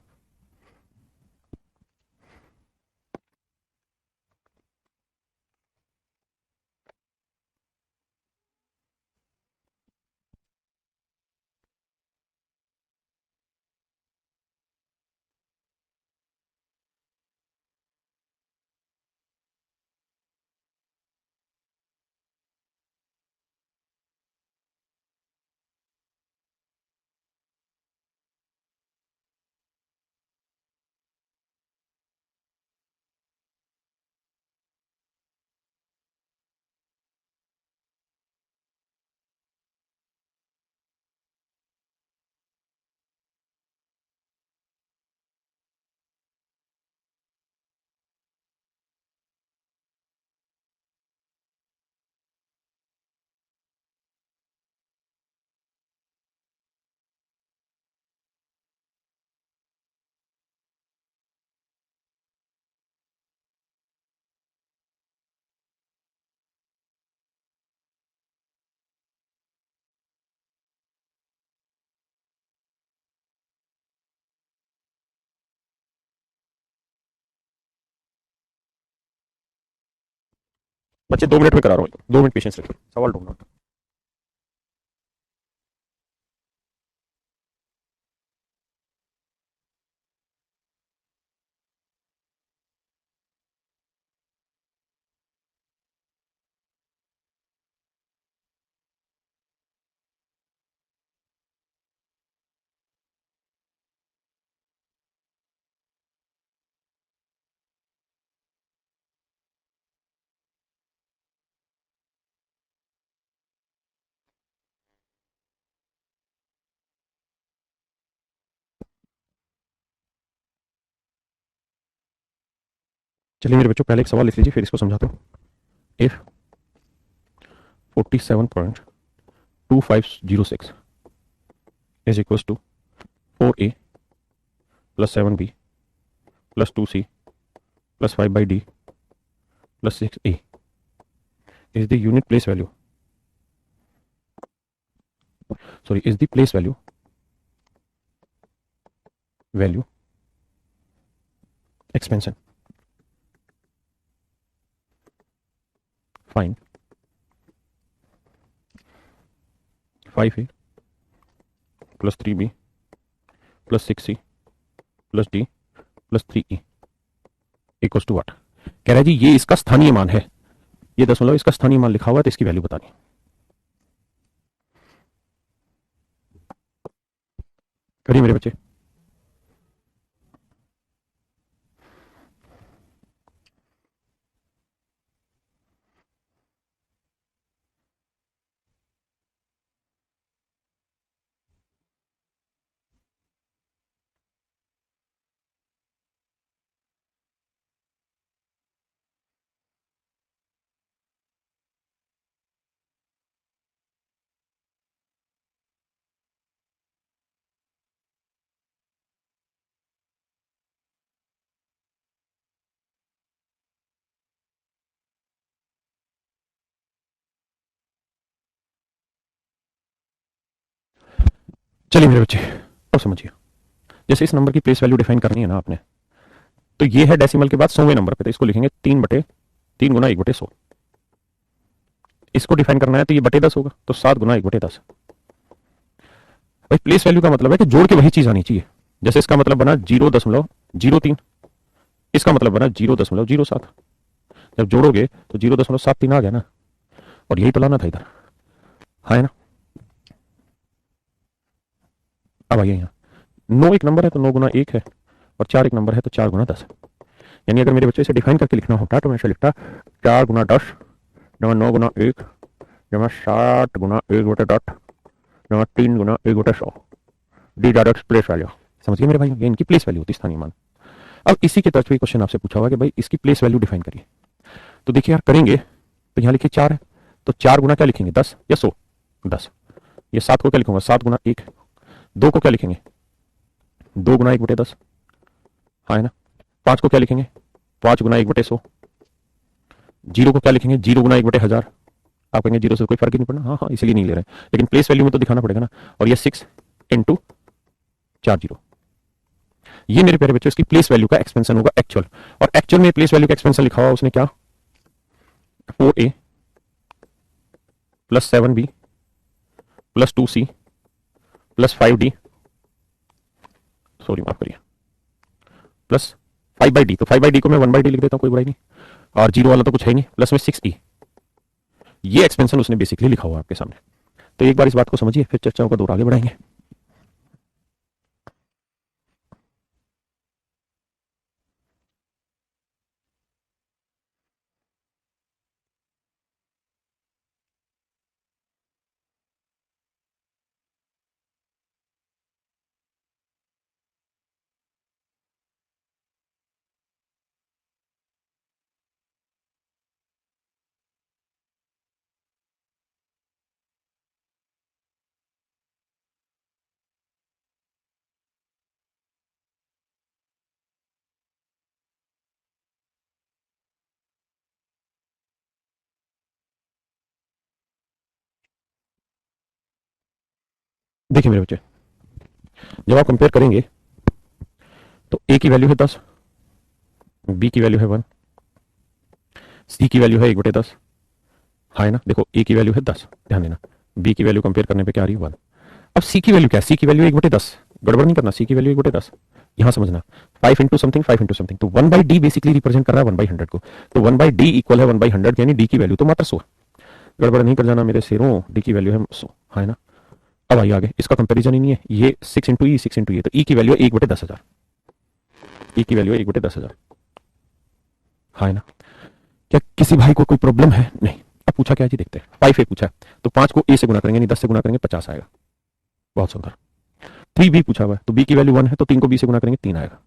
बच्चे 2 मिनट में करा रहा हूँ, 2 मिनट पेशेंस रखिए, सवाल ढूंढना। चलिए मेरे बच्चों, पहले एक सवाल लिख लीजिए, फिर इसको समझाता हूँ। If 47.2506 is equal to 4a plus 7b plus 2c plus 5/d plus 6a is the unit place value, sorry, is the place value expansion, find 5a plus 3b plus 6c plus d plus 3e equals to what. कह रहा है जी ये इसका स्थानीय मान है, ये दशमलव इसका स्थानीय मान लिखा हुआ है, तो इसकी वैल्यू बतानी। करिए मेरे बच्चे। चलिए मेरे बच्चे, अब समझिए, जैसे इस नंबर की प्लेस वैल्यू डिफाइन करनी है ना आपने, तो ये है डेसिमल के बाद 100वें नंबर पे, तो इसको लिखेंगे 3 गुना 1/100। इसको डिफाइन करना है तो ये बटे 10 होगा, तो 7 गुना 1/10। भाई प्लेस वैल्यू का मतलब है कि जोड़ के वही चीज आनी चाहिए। जैसे इसका मतलब बना 0.03, इसका मतलब बना 0.07। जब जोड़ोगे तो 0.73 आ गया ना, और यही तो लाना था इधर, है ना। अब आइए यहाँ, 9 एक नंबर है तो 9 गुना 1 है, और 4 एक नंबर है तो 4 गुना 10 है। यानी अगर मेरे बच्चे इसे डिफाइन करके लिखना होता तो मैं इसे लिखता 4 गुना 10 जमा 9 गुना 1 जमा 7 गुना 1/10 जमा 3 गुना 1/100। D direct place value. समझिए मेरे भाई, ये इनकी प्लेस वैल्यू होती है, स्थानीय मान। अब इसी के तर्ज पे क्वेश्चन आपसे पूछा हुआ कि भाई इसकी प्लेस वैल्यू डिफाइन करिए। तो देखिए यार, करेंगे तो यहाँ लिखिए 4 है, तो 4 गुना क्या लिखेंगे 10 या 100, 10। ये 7 को क्या लिखूंगा 7 गुना 1। 2 को क्या लिखेंगे 2 गुना 1/10, हाँ है ना। 5 को क्या लिखेंगे 5 गुना 1/100। 0 को क्या लिखेंगे 0 गुना 1/1000। आप कहेंगे 0 से कोई फर्क ही नहीं पड़ना, हाँ हाँ इसलिए नहीं ले रहे हैं, लेकिन प्लेस वैल्यू में तो दिखाना पड़ेगा ना। और ये 6 इंटू 4 0, ये मेरे प्यारे बच्चों इसकी प्लेस वैल्यू का एक्सपेंशन होगा एक्चुअल। और एक्चुअल में प्लेस वैल्यू का एक्सपेंशन लिखा हुआ उसने क्या 4a plus 7b plus 2c plus 5d, sorry माफ करिए, प्लस 5/d। तो 5/d को मैं 1/d लिख देता हूं, कोई बुराई नहीं। और 0 वाला तो कुछ है नहीं, प्लस में 6e। ये एक्सपेंशन उसने बेसिकली लिखा हुआ है आपके सामने। तो एक बार इस बात को समझिए, फिर चर्चाओं का दौर आगे बढ़ाएंगे। देखिए मेरे बच्चे, जब आप कंपेयर करेंगे तो ए की वैल्यू है 10, बी की वैल्यू है 1, सी की वैल्यू है 1/10, हाँ ना। देखो ए की वैल्यू है 10, ध्यान देना। बी की वैल्यू कंपेयर करने पे क्या आ रही है 1। अब सी की वैल्यू क्या है, सी की वैल्यू 1/10, गड़बड़ नहीं करना, सी की वैल्यू 1/10। यहां समझना 5 इंटू समथिंग 5 इंटू समथिंग, तो 1/d बेसिकली रिप्रेजेंट कर रहा है 1/100 को। तो 1/d इक्वल है 1/100, यानी डी की वैल्यू तो मात्र 100। गड़बड़ नहीं कर जाना मेरे शेरों, डी की वैल्यू है 100, है ना। अब आइए आगे, इसका कंपेरिजन ही नहीं है, ये 6 इंटू ई 6 इंटू ये, तो ई की वैल्यू है 1/10,000। ई की वैल्यू है 1/10,000, है ना। क्या किसी भाई को कोई प्रॉब्लम है? नहीं। अब पूछा क्या जी, देखते हैं। 5a पूछा है, तो 5 को a से गुना करेंगे, यानी 10 से गुना करेंगे 50 आएगा। बहुत सुंदर। 3b पूछा हुआ है, तो b की वैल्यू 1 है, तो 3 को b से गुना करेंगे 3 आएगा।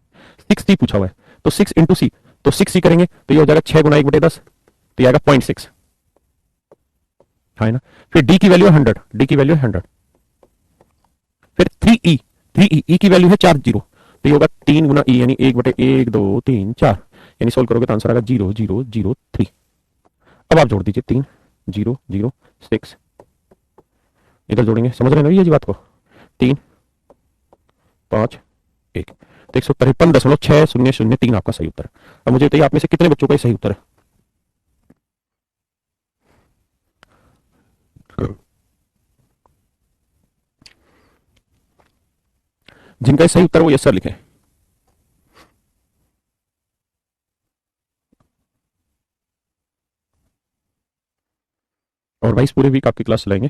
6c पूछा हुआ है, तो 6 इंटू सी, तो 6c करेंगे तो ये हो जाएगा 6 गुना 1/10, तो ये आएगा 0.6, है ना। फिर d की वैल्यू है 100, d की वैल्यू है 100। फिर 3e, 3e, e की वैल्यू है 4 0, तो ये होगा 3 गुना e, यानी 1/1 2 3 4, यानी सोल्व करोगे तो आंसर आएगा 0 0 0 3। अब आप जोड़ दीजिए 3 0 0 6, इधर जोड़ेंगे, समझ रहे हैं ना ये जी बात को। 3 5 1, तो 153.6003 आपका सही उत्तर है। अब मुझे बताइए आप में से कितने बच्चों का सही उत्तर है? जिनका सही उत्तर वो यस सर लिखें। और भाई इस पूरे वीक आपकी क्लास चलाएंगे।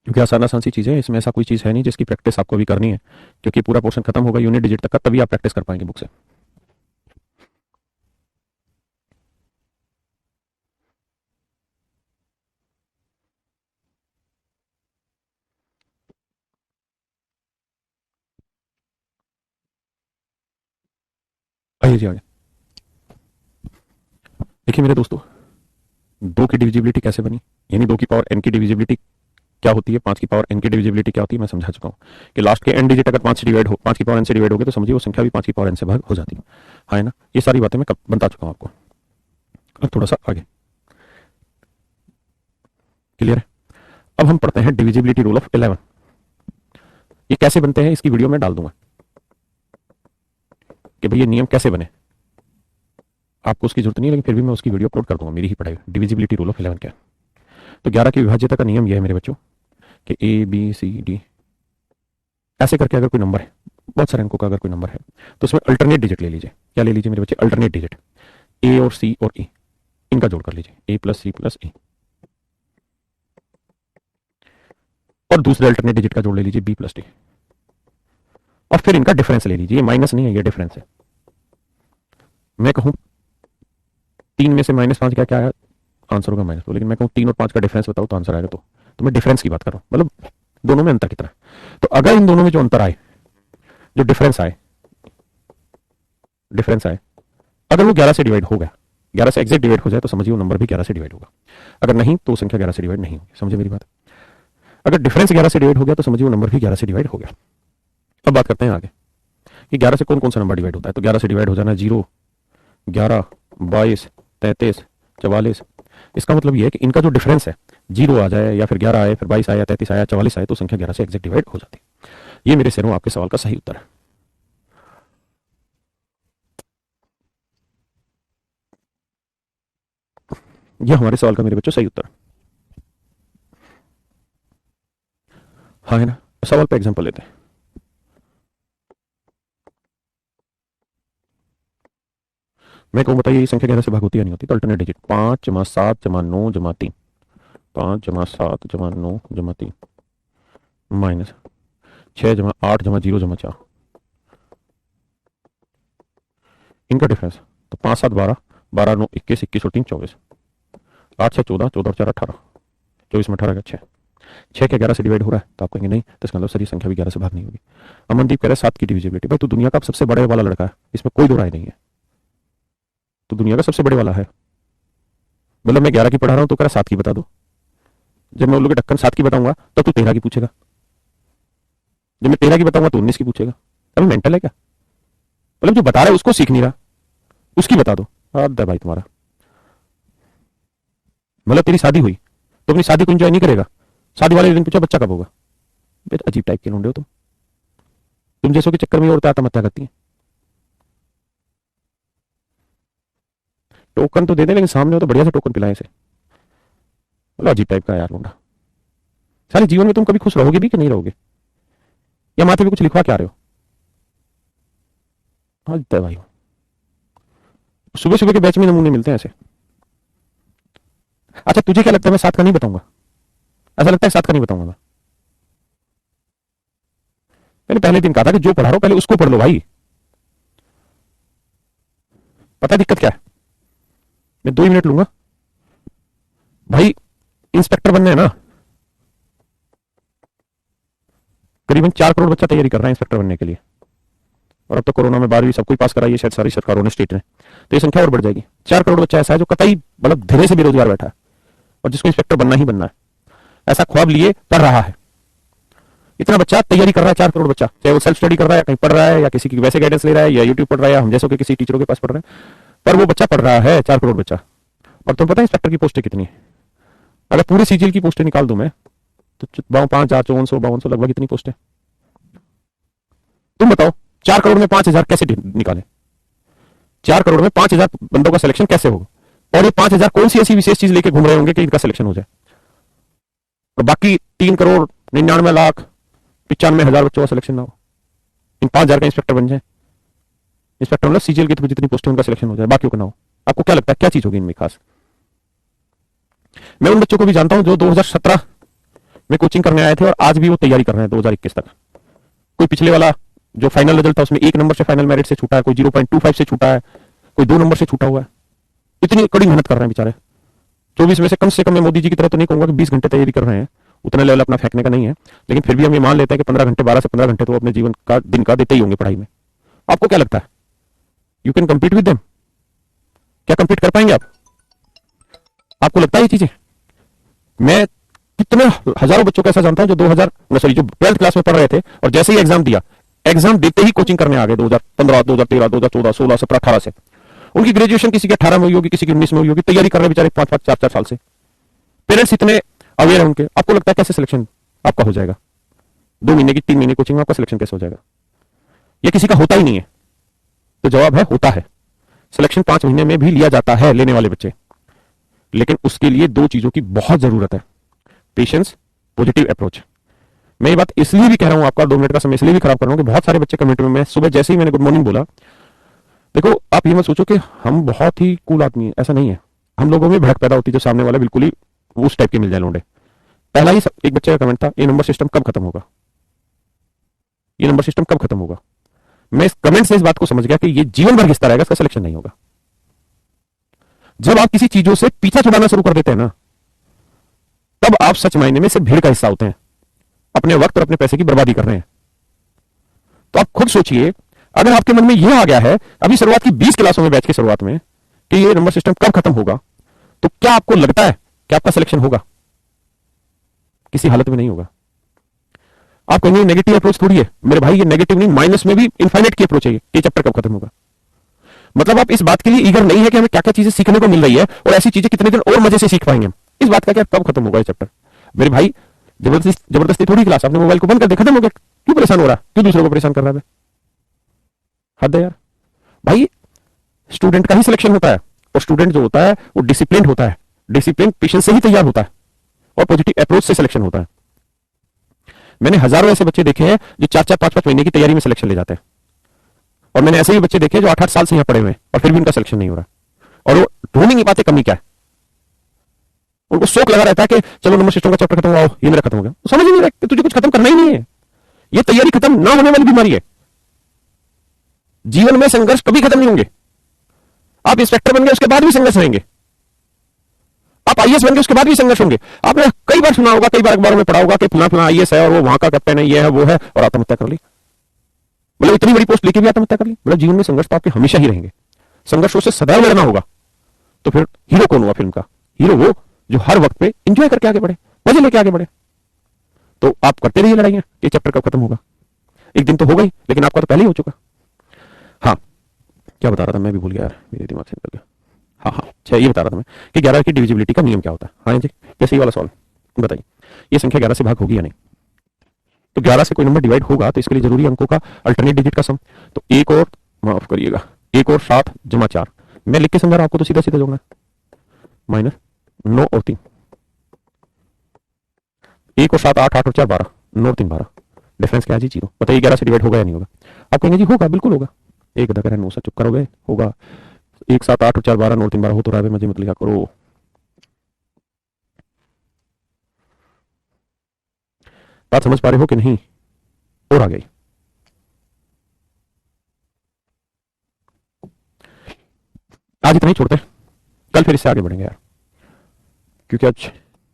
क्योंकि आसान आसान सी चीज़ है, इसमें ऐसा कोई चीज़ है नहीं जिसकी प्रैक्टिस आपको भी करनी है, क्योंकि पूरा पोर्शन खत्म होगा यूनिट डिजिट तक का, तभी आप प्रैक्टिस कर पाएंगे बुक से। आइए जी आगे। देखिए मेरे दोस्तों, 2 की डिविजिबिलिटी कैसे बनी, यानी 2 की पावर n की डिविजिबिलिटी क्या होती है, 5 की पावर n की डिविजिबिलिटी क्या होती है, मैं समझा चुका हूँ कि लास्ट के n डिजिट अगर 5 से डिवाइड हो, 5 की पावर n से डिवाइड हो गए तो समझिए वो संख्या भी 5 की पावर n से भाग हो जाती है ना। ये सारी बातें मैं कब बता चुका हूँ आपको। अब थोड़ा सा आगे क्लियर है। अब हम पढ़ते हैं डिविजिबिलिटी रूल ऑफ 11। ये कैसे बनते हैं इसकी वीडियो में डाल दूंगा कि भाई ये नियम कैसे बने। आपको उसकी जरूरत नहीं है, लेकिन फिर भी मैं उसकी वीडियो अपलोड कर दूंगा, मेरी ही पढ़ाई डिविजिबिलिटी रूल ऑफ 11 क्या है। तो 11 की विभाज्यता का नियम यह है मेरे बच्चों कि ए बी सी डी ऐसे करके अगर कोई नंबर है, बहुत सारे अंकों का अगर कोई नंबर है, तो उसमें अल्टरनेट डिजिट ले लीजिए। क्या ले लीजिए मेरे बच्चे? Alternate digit. ए और सी और ई, इनका जोड़ कर लीजिए, ए प्लस सी प्लस ई। और दूसरे अल्टरनेट डिजिट का जोड़ ले लीजिए, बी प्लस डी। और फिर इनका डिफरेंस ले लीजिए। ये माइनस नहीं है, ये डिफरेंस है। मैं कहूं 3 में से -5 क्या क्या है, आंसर होगा -2। लेकिन मैं कहूं 3 और 5 का डिफरेंस बताओ तो आंसर आएगा। तो मैं डिफरेंस की बात कर रहा हूं, मतलब दोनों में अंतर कितना है। तो अगर इन दोनों में जो अंतर आए, जो डिफरेंस आए, अगर वो 11 से डिवाइड हो गया, 11 से एग्जैक्ट डिवाइड हो जाए, तो समझिए वो नंबर भी 11 से डिवाइड होगा। अगर नहीं तो संख्या 11 से डिवाइड नहीं होगी। समझे मेरी बात? अगर डिफरेंस 11 से डिवाइड हो गया तो समझिए वो नंबर भी 11 से डिवाइड हो गया। अब बात करते हैं आगे कि 11 से कौन कौन सा नंबर डिवाइड होता है। तो 11 से डिवाइड हो जाना 0, 11, 22, 33, 44। इसका मतलब यह है कि इनका जो डिफरेंस है, 0 आ जाए या फिर 11 आए, फिर 22 आया, 33 आया, 44 आए, तो संख्या 11 से एग्जैक्ट डिवाइड हो जाती है। ये मेरे शेरों आपके सवाल का सही उत्तर है। यह हमारे सवाल का मेरे बच्चों सही उत्तर है। हाँ है ना? सवाल पे एग्जांपल लेते हैं। मैं कहूँ बताइए ये संख्या 11 से भाग होती है नहीं होती? तो अल्टरनेट डिजिट 5 जमा 7 जमा 9 जमा 3, 5 जमा 7 जमा 9 जमा 3, माइनस 6 जमा 8 जमा 0 जमा 4, इनका डिफरेंस। तो 5 7 12, 12 9 21, 21 और 3 24, 8 6 14, 14 और 4 18, 24 में 18 का 6, 6 क्या 11 से डिवाइड हो रहा है? तो आप कहेंगे नहीं, तो इसका मतलब सर ये संख्या भी 11 से भाग नहीं होगी। अमनदीप कह रहे हैं 7 की डिविजिबिलिटी। भाई तू दुनिया का सबसे बड़े वाला लड़का है, इसमें कोई दो राय नहीं है। तो दुनिया का सबसे बड़े वाला है, मतलब मैं 11 की पढ़ा रहा हूं तो कह रहा 7 की बता दो। जब मैं उन लोग के ढक्कन 7 की बताऊंगा तब तू 13 की पूछेगा, जब मैं 13 की बताऊंगा तो 19 की पूछेगा। अभी मेंटल है क्या? मतलब जो बता रहा है उसको सीख नहीं रहा, उसकी बता दो। हद है भाई तुम्हारा। मतलब तेरी शादी हुई तो अपनी शादी को एंजॉय नहीं करेगा, शादी वाले दिन पूछा बच्चा कब होगा। बेटा अजीब टाइप के लोंडे हो तुम जैसों के चक्कर में औरतें आत्महत्या करती हैं। टोकन तो दे दे, लेकिन सामने हो तो बढ़िया से टोकन पिलाए इसे। मतलब अजीब टाइप का यार लोंडा। सारे जीवन में तुम कभी खुश रहोगे भी कि नहीं रहोगे, या माथे पे कुछ लिखवा क्या रहे हो? हद है भाई। सुबह सुबह के बैच में नमूने मिलते हैं ऐसे। अच्छा तुझे क्या लगता है मैं 7 का नहीं बताऊंगा? ऐसा लगता है 7 का नहीं बताऊंगा मैं? मैंने पहले दिन कहा था कि जो पढ़ा रहा हो पहले उसको पढ़ लो भाई। पता है दिक्कत क्या है? मैं 2 ही मिनट लूंगा भाई। इंस्पेक्टर बनना है ना? करीबन 4 करोड़ बच्चा तैयारी कर रहा है इंस्पेक्टर बनने के लिए, और अब तो कोरोना में 12वीं सबको पास कराई है शायद सारी सरकारों ने, स्टेट ने। तो ये संख्या और बढ़ जाएगी। 4 करोड़ बच्चा ऐसा है जो कतई मतलब धीरे से बेरोजगार बैठा है और जिसको इंस्पेक्टर बनना ही बनना है, ऐसा ख्वाब लिए पढ़ रहा है। इतना बच्चा तैयारी कर रहा है, 4 करोड़ बच्चा, चाहे वो सेल्फ स्टडी कर रहा है, कहीं पढ़ रहा है, या किसी की वैसे गाइडेंस ले रहा है, या यूट्यूब पढ़ रहा है, या हम जैसों के किसी टीचरों के पास पढ़ रहे हैं, पर वो बच्चा पढ़ रहा है, 4 करोड़ बच्चा। और तुम पता है इंस्पेक्टर की पोस्टें कितनी है? अगर पूरे सीजीएल की पोस्टें निकाल दूं मैं तो 5,5452 लगभग इतनी पोस्टें। तुम बताओ 4 करोड़ में 5,000 कैसे निकाले? 4 करोड़ में 5,000 बंदों का सिलेक्शन कैसे होगा? और ये 5,000 कौन सी ऐसी विशेष चीज लेके घूम रहे होंगे कि इनका सिलेक्शन हो जाए, और बाकी 3,99,95,95,000 बच्चों का सिलेक्शन ना हो, इन 5,000 का इंस्पेक्टर बन जाए। इंस्पेक्टर मतलब सीजीएल के थ्रू जितनी पोस्टें उनका सिलेक्शन हो जाए, बाकियों का ना हो। आपको क्या लगता है क्या चीज होगी इनमें खास? मैं उन बच्चों को भी जानता हूं जो 2017 में कोचिंग करने आए थे और आज भी वो तैयारी कर रहे हैं 2021 तक। कोई पिछले वाला जो फाइनल रिजल्ट था उसमें 1 नंबर से फाइनल मेरिट से छूटा है, कोई 0.25 से छूटा है, कोई 2 नंबर से छूटा हुआ है। इतनी कड़ी मेहनत कर रहे हैं बेचारे। 24 में से कम मैं मोदी जी की तरह तो नहीं कहूंगा कि 20 घंटे तैयारी कर रहे हैं, उतना लेवल अपना फेंकने का नहीं है, लेकिन फिर भी हम ये मान लेते हैं कि 15 घंटे, 12 से 15 घंटे तो अपने जीवन का दिन का देते ही होंगे पढ़ाई में। आपको क्या लगता है you can compete with them? क्या कम्पीट कर पाएंगे आप? आपको लगता है ये चीजें? मैं कितने हजारों बच्चों को ऐसा जानता हूं जो 2000 सॉरी जो 12th क्लास में पढ़ रहे थे और जैसे ही एग्जाम दिया, एग्जाम देते ही कोचिंग करने आ गए 2015, 2013, 2014, 16, 17, 18 से। उनकी ग्रेजुएशन किसी की 18 में हुई होगी, किसी की 19 में हुई होगी, तैयारी कर रहे बेचारे 5-5, 4-4 साल से। पेरेंट्स इतने अवेयर है उनके। आपको लगता है कैसे सिलेक्शन आपका हो जाएगा? 2 महीने की 3 महीने कोचिंग में आपका सिलेक्शन कैसे हो जाएगा? ये किसी का होता ही नहीं है। तो जवाब है होता है। सिलेक्शन 5 महीने में भी लिया जाता है लेने वाले बच्चे, लेकिन उसके लिए 2 चीजों की बहुत जरूरत है, पेशेंस, पॉजिटिव अप्रोच। मैं ये बात इसलिए भी कह रहा हूं, आपका 2 मिनट का समय इसलिए भी खराब कर रहा हूं कि बहुत सारे बच्चे कमेंट में, मैं सुबह जैसे ही मैंने गुड मॉर्निंग बोला, देखो आप ये मत सोचो कि हम बहुत ही कूल आदमी हैं, ऐसा नहीं है। हम लोगों में भड़क पैदा होती है जो सामने वाला बिल्कुल ही उस टाइप के मिल जाए लौंडे। पहला ही एक बच्चे का कमेंट था, ये नंबर सिस्टम कब खत्म होगा, ये नंबर सिस्टम कब खत्म होगा। मैं इस कमेंट से इस बात को समझ गया कि ये जीवन भर घिसता रहेगा, इसका सिलेक्शन नहीं होगा। जब आप किसी चीजों से पीछा छुड़ाना शुरू कर देते हैं ना, तब आप सच मायने में सिर्फ भीड़ का हिस्सा होते हैं, अपने वक्त और अपने पैसे की बर्बादी कर रहे हैं। तो आप खुद सोचिए, अगर आपके मन में यह आ गया है अभी शुरुआत की 20 क्लासों में बैच की शुरुआत में कि ये नंबर सिस्टम कब खत्म होगा, तो क्या आपको लगता है कि आपका सिलेक्शन होगा? किसी हालत में नहीं होगा। आप कहेंगे नेगेटिव अप्रोच थोड़ी है मेरे भाई, ये नेगेटिव नहीं, माइनस में भी इनफाइनाइट की अप्रोच है। ये चैप्टर कब खत्म होगा, मतलब आप इस बात के लिए ईगर नहीं है कि हमें क्या क्या चीजें सीखने को मिल रही है और ऐसी चीजें कितने दिन और मजे से सीख पाएंगे। इस बात का क्या कब खत्म होगा ये चैप्टर? मेरे भाई जबरदस्ती थोड़ी क्लास, आपने मोबाइल को बंद कर दे, खत्म हो गया। क्यों परेशान हो रहा है, क्यों दूसरों को परेशान कर रहा है? हद है यार। भाई स्टूडेंट का ही सिलेक्शन होता है, और स्टूडेंट जो होता है वो डिसिप्लिन होता है, डिसिप्लिन पेशेंस से ही तैयार होता है और पॉजिटिव अप्रोच से सिलेक्शन होता है। मैंने हजारों ऐसे बच्चे देखे हैं जो 4-4, 5-5 महीने की तैयारी में सिलेक्शन ले जाते हैं, और मैंने ऐसे ही बच्चे देखे जो 8-8 साल से यहां पड़े हुए हैं और फिर भी उनका सिलेक्शन नहीं हो रहा, और वो ढूंढ ही नहीं पाते कमी क्या है। उनको शौक लगा रहता है कि चलो नंबर सिस्टम का चैप्टर खत्म हुआ, ये मेरा खत्म हो गया। समझ नहीं रहा तुझे कुछ खत्म करना ही नहीं है, ये तैयारी खत्म ना होने वाली बीमारी है। जीवन में संघर्ष कभी खत्म नहीं होंगे। आप इंस्पेक्टर बन गए उसके बाद भी संघर्ष रहेंगे, आप आईएएस बन गए उसके बाद भी संघर्ष होंगे। आपने कई बार सुना होगा, कई बार अखबारों में पढ़ा होगा कि फला फला आईएएस है और वो वहां का कैप्टन है, ये है वो है, और आत्महत्या कर ली। मतलब इतनी बड़ी पोस्ट लेके भी आत्महत्या कर ली। मतलब जीवन में संघर्ष तो आपके हमेशा ही रहेंगे, संघर्षों से सदैव लड़ना होगा। तो फिर हीरो कौन हुआ फिल्म का? हीरो वो जो हर वक्त पे इंजॉय करके आगे बढ़े, मजे लेके आगे बढ़े। तो आप करते रहिए लड़ाइयां, ये चैप्टर कब खत्म होगा? एक दिन तो होगा ही, लेकिन आपका तो पहले ही हो चुका। हाँ, क्या बता रहा था, मैं भी भूल गया यार, मेरे दिमाग से निकल गया। हाँ हाँ, अच्छा ये बता रहा था मैं कि 11 की डिविजिबिलिटी का नियम क्या होता है। हाँ जी, जैसे ये वाला सवाल बताइए, ये संख्या 11 से भाग होगी या नहीं? तो 11 से कोई नंबर डिवाइड होगा तो इसके लिए जरूरी अंकों का अल्टरनेट डिजिट का सम। तो एक और, माफ करिएगा, 1 और 7 जमा 4, मैं लिख के समझा रहा, आपको तो सीधा सीधा जोड़ना है। माइनस 9 और 3, 1 और 7 8, 8 और 4 12, 9 और 3 12, डिफरेंस क्या है जी? 0। बताइए 11 से डिवाइड होगा या नहीं होगा? आप कहेंगे जी होगा, बिल्कुल होगा। एक अदा करें 9 से, चुप करोगे, होगा। 1 7 8 और 4 12, 9 और 3 12 हो तो रहा है, मजे मत लिखा करो। बात समझ पा रहे हो कि नहीं? और आ गई। आज इतना ही छोड़ते हैं, कल फिर इससे आगे बढ़ेंगे यार, क्योंकि आज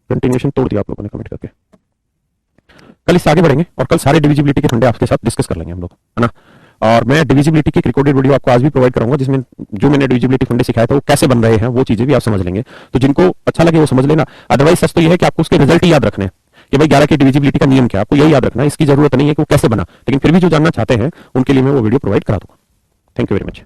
कंटिन्यूएशन तोड़ दिया आप लोगों ने कमेंट करके। कल इससे आगे बढ़ेंगे और कल सारे डिविजिबिलिटी के फंडे आपके साथ डिस्कस कर लेंगे हम लोग, है ना। और मैं डिविजिबिलिटी की रिकॉर्डेड वीडियो आपको आज भी प्रोवाइड कराऊंगा, जिसमें जो मैंने डिविजिबिलिटी फंडे सिखाया था वो कैसे बन रहे हैं, वो चीजें भी आप समझ लेंगे। तो जिनको अच्छा लगे वो समझ लेना, अदरवाइज सच तो ये है कि आपको उसके रिजल्ट ही याद रखने हैं कि भाई 11 की डिविजिबिलिटी का नियम क्या, आपको यही याद रखना है। इसकी जरूरत नहीं है कि वो कैसे बना, लेकिन फिर भी जो जानना चाहते हैं उनके लिए मैं वो वीडियो प्रोवाइड करा दूंगा। Thank you very much.